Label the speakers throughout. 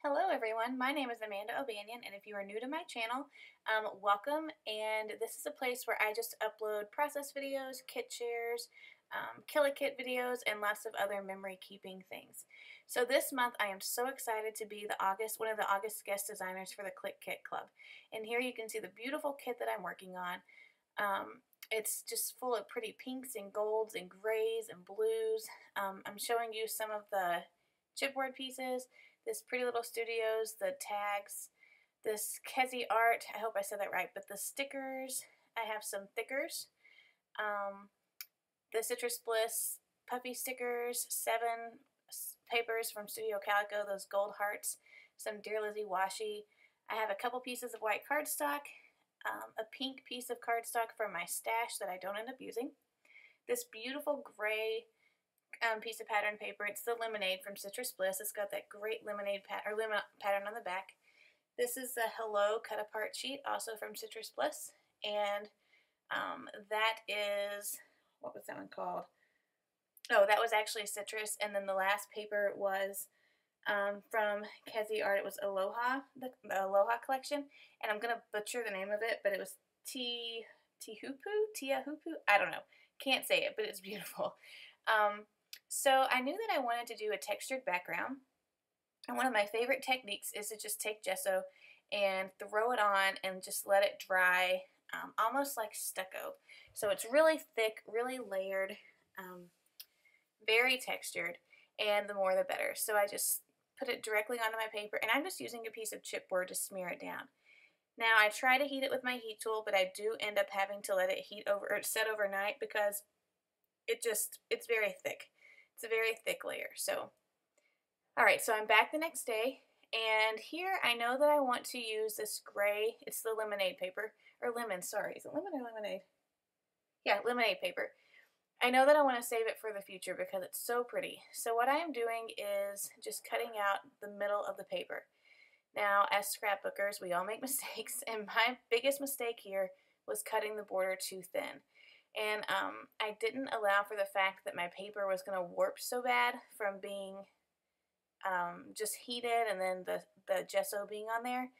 Speaker 1: Hello everyone, my name is Amanda O'Banion, and if you are new to my channel, welcome. And this is a place where I just upload process videos, kit shares, Clique Kit videos, and lots of other memory keeping things. So this month I am so excited to be one of the August guest designers for the Clique Kit Club. And here you can see the beautiful kit that I'm working on. It's just full of pretty pinks and golds and grays and blues. I'm showing you some of the chipboard pieces, this Pretty Little Studios, the tags, this Kezi art, I hope I said that right, but the stickers, I have some thickers, the Citrus Bliss puffy stickers, 7 papers from Studio Calico, those gold hearts, some Dear Lizzie washi. I have a couple pieces of white cardstock, a pink piece of cardstock from my stash that I don't end up using, this beautiful gray piece of pattern paper. It's the Lemonade from Citrus Bliss. It's got that great lemonade lemon pattern on the back. This is the Hello cut apart sheet, also from Citrus Bliss, and that is, what was that one called? Oh, that was actually Citrus, and then the last paper was from Kezi Art. It was Aloha, the Aloha collection, and I'm gonna butcher the name of it, but it was Tiahupu. I don't know, can't say it, but it's beautiful. So I knew that I wanted to do a textured background, and one of my favorite techniques is to just take gesso and throw it on and just let it dry, almost like stucco. So it's really thick, really layered, very textured, and the more the better. So I just put it directly onto my paper, and I'm just using a piece of chipboard to smear it down. Now I try to heat it with my heat tool, but I do end up having to let it set overnight because it's very thick. It's a very thick layer. So, alright, so I'm back the next day, and here I know that I want to use this gray, it's the lemonade paper, or lemon, sorry, is it lemon or lemonade? Yeah, lemonade paper. I know that I want to save it for the future because it's so pretty. So what I am doing is just cutting out the middle of the paper. Now, as scrapbookers, we all make mistakes, and my biggest mistake here was cutting the border too thin. And I didn't allow for the fact that my paper was going to warp so bad from being just heated and then the gesso being on there.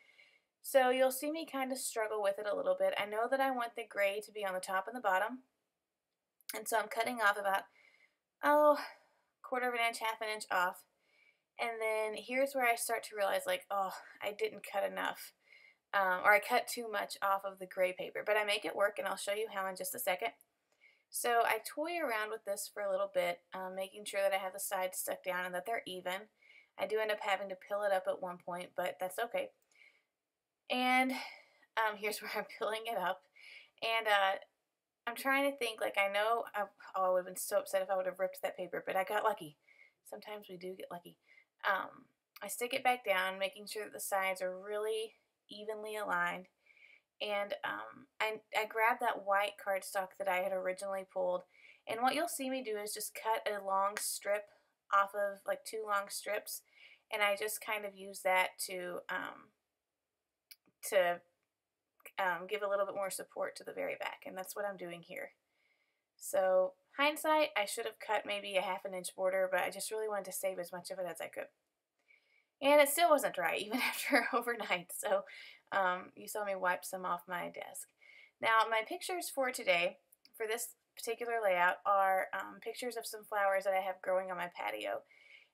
Speaker 1: So you'll see me kind of struggle with it a little bit. I know that I want the gray to be on the top and the bottom. And so I'm cutting off about, quarter of an inch, half an inch off. And then here's where I start to realize, like, oh, I didn't cut enough. Or I cut too much off of the gray paper. But I make it work, and I'll show you how in just a second. So I toy around with this for a little bit, making sure that I have the sides stuck down and that they're even. I do end up having to peel it up at one point, but that's okay. And here's where I'm peeling it up. And I'm trying to think, like, I know I would have been so upset if I would have ripped that paper, but I got lucky. Sometimes we do get lucky. I stick it back down, making sure that the sides are really evenly aligned. And I grabbed that white cardstock that I had originally pulled, and what you'll see me do is just cut a long strip off of, like, 2 long strips, and I just kind of use that to give a little bit more support to the very back, and that's what I'm doing here. So hindsight, I should have cut maybe a half an inch border, but I just really wanted to save as much of it as I could. And it still wasn't dry, even after overnight, so you saw me wipe some off my desk. Now, my pictures for today, for this particular layout, are pictures of some flowers that I have growing on my patio.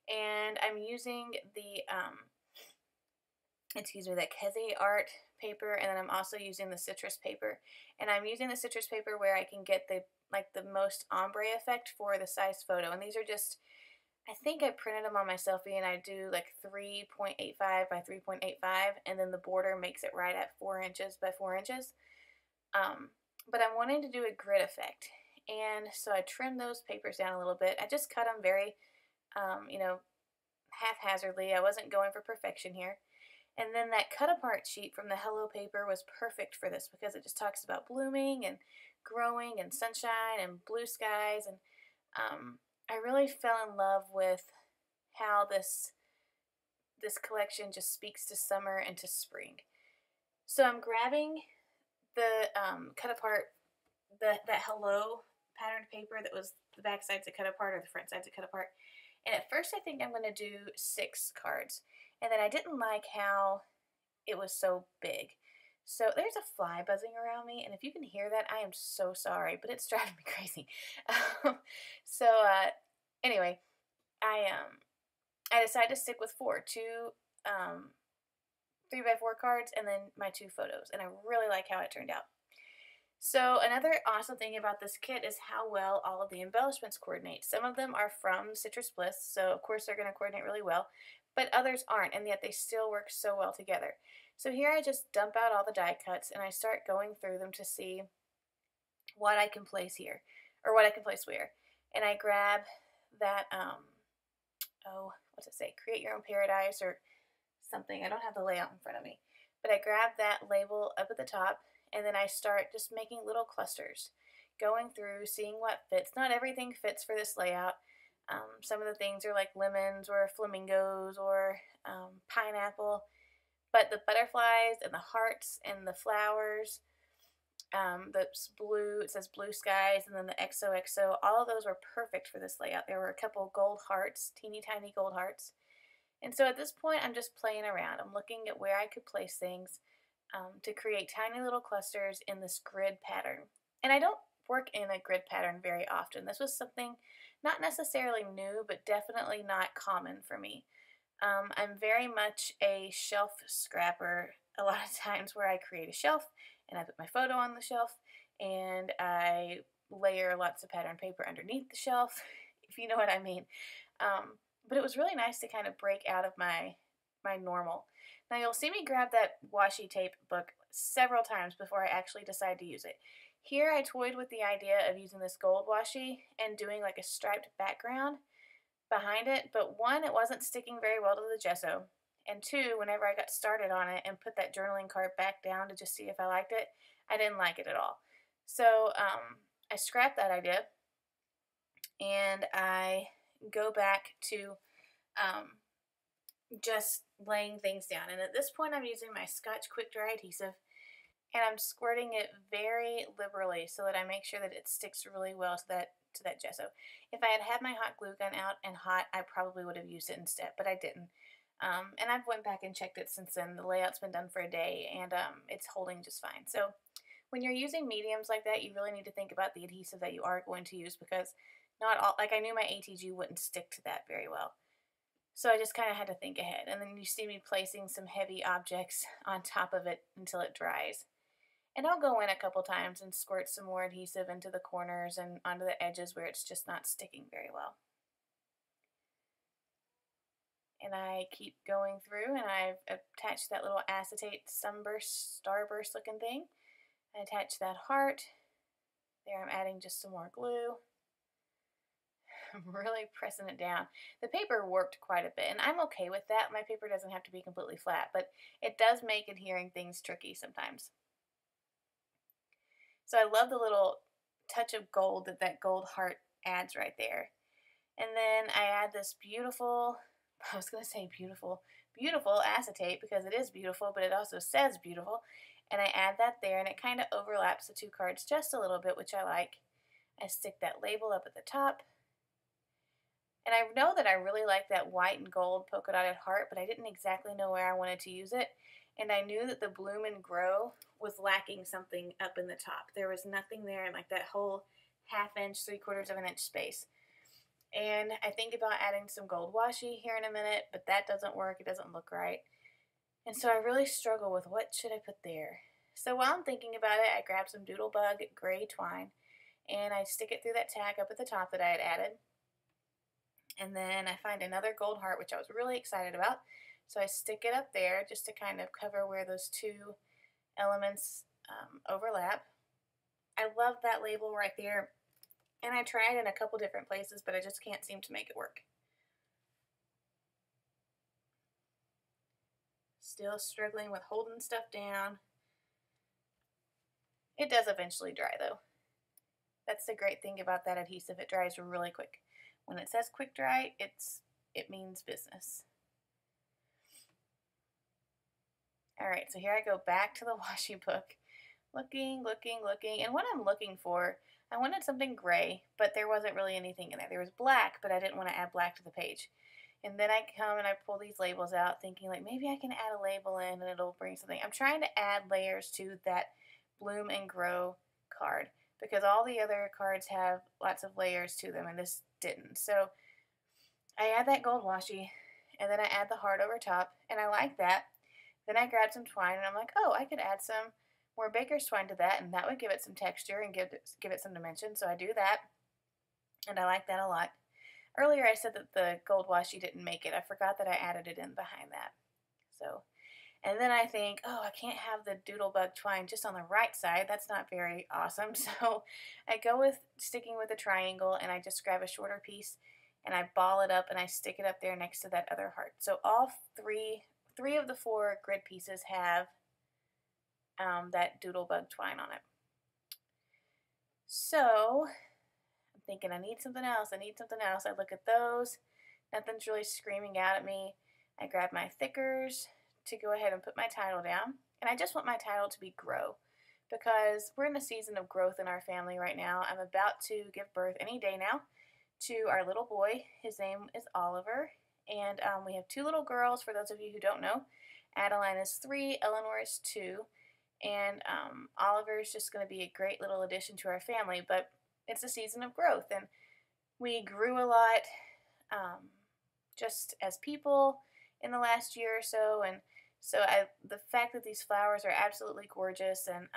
Speaker 1: And I'm using the, that Kezi Art paper, and then I'm also using the citrus paper. And I'm using the citrus paper where I can get the most ombre effect for the size photo. And these are just, I think I printed them on my selfie, and I do like 3.85 by 3.85, and then the border makes it right at 4 inches by 4 inches. But I'm wanting to do a grid effect, and so I trimmed those papers down a little bit. I just cut them very, haphazardly. I wasn't going for perfection here. And then that cut apart sheet from the Hello paper was perfect for this because it just talks about blooming and growing and sunshine and blue skies, and I really fell in love with how this collection just speaks to summer and to spring. So I'm grabbing the cut apart, that Hello patterned paper that was the back sides that cut apart or the front sides that cut apart. And at first I think I'm going to do 6 cards. And then I didn't like how it was so big. So there's a fly buzzing around me, and if you can hear that, I am so sorry, but it's driving me crazy. Um, so anyway, I um I decided to stick with two um 3x4 cards and then my two photos, and I really like how it turned out. So another awesome thing about this kit is how well all of the embellishments coordinate. Some of them are from Citrus Bliss, so of course they're going to coordinate really well, but others aren't, and yet they still work so well together. So here I just dump out all the die cuts and I start going through them to see what I can place here, or what I can place where. And I grab that, oh, what's it say? Create Your Own Paradise or something. I don't have the layout in front of me. But I grab that label up at the top, and then I start just making little clusters, going through, seeing what fits. Not everything fits for this layout. Some of the things are like lemons or flamingos or pineapple, but the butterflies and the hearts and the flowers, that's blue, it says blue skies, and then the XOXO, all of those were perfect for this layout. There were a couple gold hearts, teeny tiny gold hearts. And so at this point, I'm just playing around. I'm looking at where I could place things to create tiny little clusters in this grid pattern. And I don't work in a grid pattern very often. This was something not necessarily new, but definitely not common for me. I'm very much a shelf scrapper a lot of times, where I create a shelf and I put my photo on the shelf and I layer lots of pattern paper underneath the shelf, if you know what I mean. But it was really nice to kind of break out of my normal. Now you'll see me grab that washi tape book several times before I actually decide to use it. Here I toyed with the idea of using this gold washi and doing like a striped background behind it, but one, it wasn't sticking very well to the gesso, and two, whenever I got started on it and put that journaling card back down to just see if I liked it, I didn't like it at all. So I scrapped that idea and I go back to just laying things down. And at this point, I'm using my Scotch Quick Dry adhesive, and I'm squirting it very liberally so that I make sure that it sticks really well to that gesso. If I had had my hot glue gun out and hot, I probably would have used it instead, but I didn't. And I've went back and checked it since then. The layout's been done for a day, and it's holding just fine. So when you're using mediums like that, you really need to think about the adhesive that you are going to use, because not all, like I knew my ATG wouldn't stick to that very well. So I just kind of had to think ahead. And then you see me placing some heavy objects on top of it until it dries. And I'll go in a couple times and squirt some more adhesive into the corners and onto the edges where it's just not sticking very well. And I keep going through, and I've attached that little acetate sunburst, starburst looking thing. I attach that heart. There I'm adding just some more glue. I'm really pressing it down. The paper warped quite a bit, and I'm okay with that. My paper doesn't have to be completely flat, but it does make adhering things tricky sometimes. So I love the little touch of gold that gold heart adds right there. And then I add this beautiful, I was going to say beautiful acetate, because it is beautiful, but it also says beautiful. And I add that there, and it kind of overlaps the two cards just a little bit, which I like. I stick that label up at the top. And I know that I really like that white and gold polka dotted heart, but I didn't exactly know where I wanted to use it. And I knew that the Bloom and Grow was lacking something up in the top. There was nothing there in like that whole ½ inch, 3/4 of an inch space. And I think about adding some gold washi here in a minute, but that doesn't work. It doesn't look right. And so I really struggle with what should I put there. So while I'm thinking about it, I grab some Doodlebug gray twine and I stick it through that tag up at the top that I had added. And then I find another gold heart, which I was really excited about. So I stick it up there just to kind of cover where those two elements overlap. I love that label right there. And I tried in a couple different places, but I just can't seem to make it work. Still struggling with holding stuff down. It does eventually dry though. That's the great thing about that adhesive. It dries really quick. When it says quick dry, it means business. Alright, so here I go back to the washi book. Looking, and what I'm looking for, I wanted something gray, but there wasn't really anything in there. There was black, but I didn't want to add black to the page. And then I come and I pull these labels out thinking like maybe I can add a label in and it'll bring something. I'm trying to add layers to that Bloom and Grow card because all the other cards have lots of layers to them and this didn't. So I add that gold washi and then I add the heart over top and I like that. Then I grab some twine and I'm like, oh, I could add some more baker's twine to that and that would give it some texture and give it some dimension. So I do that and I like that a lot. Earlier I said that the gold washi didn't make it. I forgot that I added it in behind that. So, and then I think, oh, I can't have the doodlebug twine just on the right side. That's not very awesome. So I go with sticking with a triangle and I just grab a shorter piece and I ball it up and I stick it up there next to that other heart. So all three of the 4 grid pieces have that doodlebug twine on it. So I'm thinking I need something else. I need something else. I look at those. Nothing's really screaming out at me. I grab my thickers to go ahead and put my title down. And I just want my title to be Grow because we're in a season of growth in our family right now. I'm about to give birth any day now to our little boy. His name is Oliver. And we have 2 little girls, for those of you who don't know. Adeline is 3, Eleanor is 2. And Oliver is just going to be a great little addition to our family. But it's a season of growth. And we grew a lot just as people in the last year or so. And so the fact that these flowers are absolutely gorgeous and,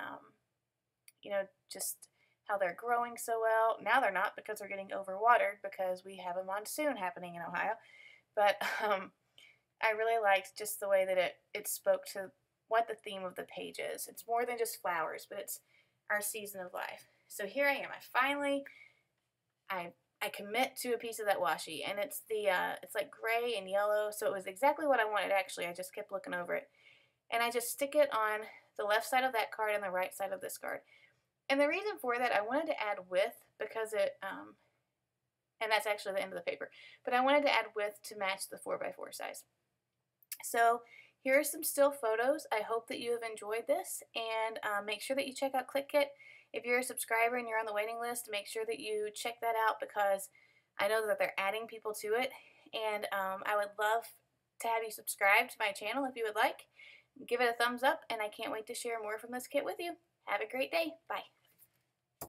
Speaker 1: you know, just how they're growing so well. Now they're not because they're getting overwatered because we have a monsoon happening in Ohio. But I really liked just the way that it spoke to what the theme of the page is. It's more than just flowers, but it's our season of life. So here I am. I commit to a piece of that washi, and it's like gray and yellow, so it was exactly what I wanted actually. I just kept looking over it. And I just stick it on the left side of that card and the right side of this card. And the reason for that, I wanted to add width because and that's actually the end of the paper, but I wanted to add width to match the 4x4 size. So here are some still photos. I hope that you have enjoyed this, and make sure that you check out Clique Kit. If you're a subscriber and you're on the waiting list, make sure that you check that out because I know that they're adding people to it, and I would love to have you subscribe to my channel if you would like. Give it a thumbs up, and I can't wait to share more from this kit with you. Have a great day. Bye.